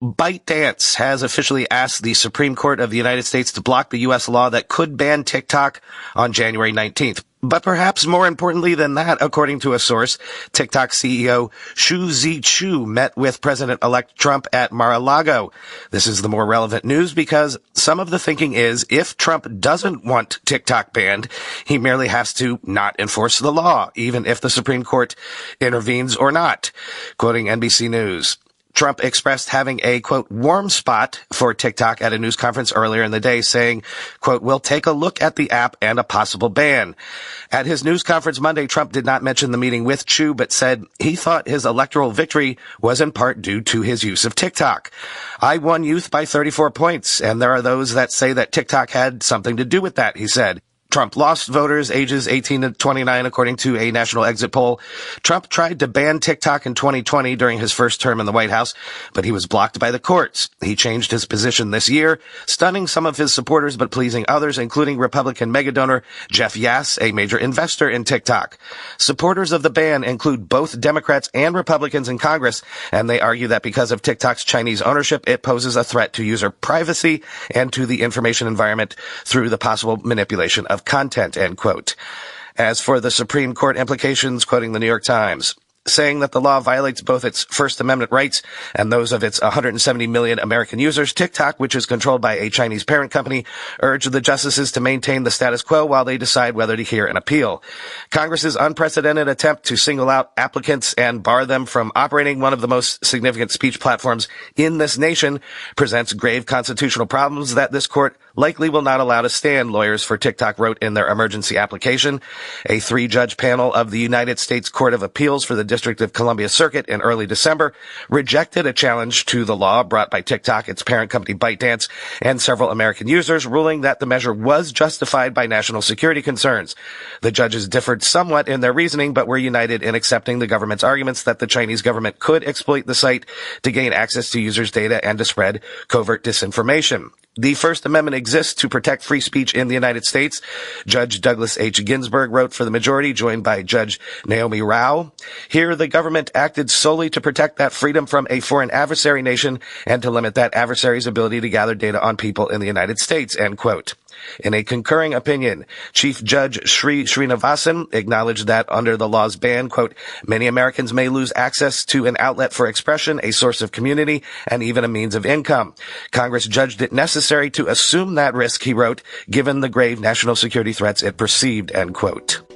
ByteDance has officially asked the Supreme Court of the United States to block the U.S. law that could ban TikTok on January 19th. But perhaps more importantly than that, according to a source, TikTok CEO Shou met with President-elect Trump at Mar-a-Lago. This is the more relevant news because some of the thinking is if Trump doesn't want TikTok banned, he merely has to not enforce the law, even if the Supreme Court intervenes or not. Quoting NBC News. Trump expressed having a, quote, warm spot for TikTok at a news conference earlier in the day, saying, quote, we'll take a look at the app and a possible ban. At his news conference Monday, Trump did not mention the meeting with Shou, but said he thought his electoral victory was in part due to his use of TikTok. I won youth by 34 points, and there are those that say that TikTok had something to do with that, he said. Trump lost voters ages 18 to 29, according to a national exit poll. Trump tried to ban TikTok in 2020 during his first term in the White House, but he was blocked by the courts. He changed his position this year, stunning some of his supporters but pleasing others, including Republican megadonor Jeff Yass, a major investor in TikTok. Supporters of the ban include both Democrats and Republicans in Congress, and they argue that because of TikTok's Chinese ownership, it poses a threat to user privacy and to the information environment through the possible manipulation of content, end quote. As for the Supreme Court implications, quoting the New York Times, saying that the law violates both its First Amendment rights and those of its 170 million American users, TikTok, which is controlled by a Chinese parent company, urged the justices to maintain the status quo while they decide whether to hear an appeal. Congress's unprecedented attempt to single out applicants and bar them from operating one of the most significant speech platforms in this nation presents grave constitutional problems that this court likely will not allow to stand, lawyers for TikTok wrote in their emergency application. A 3-judge panel of the United States Court of Appeals for the District of Columbia Circuit in early December rejected a challenge to the law brought by TikTok, its parent company ByteDance, and several American users, ruling that the measure was justified by national security concerns. The judges differed somewhat in their reasoning, but were united in accepting the government's arguments that the Chinese government could exploit the site to gain access to users' data and to spread covert disinformation. The First Amendment exists to protect free speech in the United States. Judge Douglas H. Ginsburg wrote for the majority, joined by Judge Neomi Rao. Here, the government acted solely to protect that freedom from a foreign adversary nation and to limit that adversary's ability to gather data on people in the United States, end quote. In a concurring opinion, Chief Judge Sri Srinivasan acknowledged that under the law's ban, quote, many Americans may lose access to an outlet for expression, a source of community, and even a means of income. Congress judged it necessary to assume that risk, he wrote, given the grave national security threats it perceived, end quote.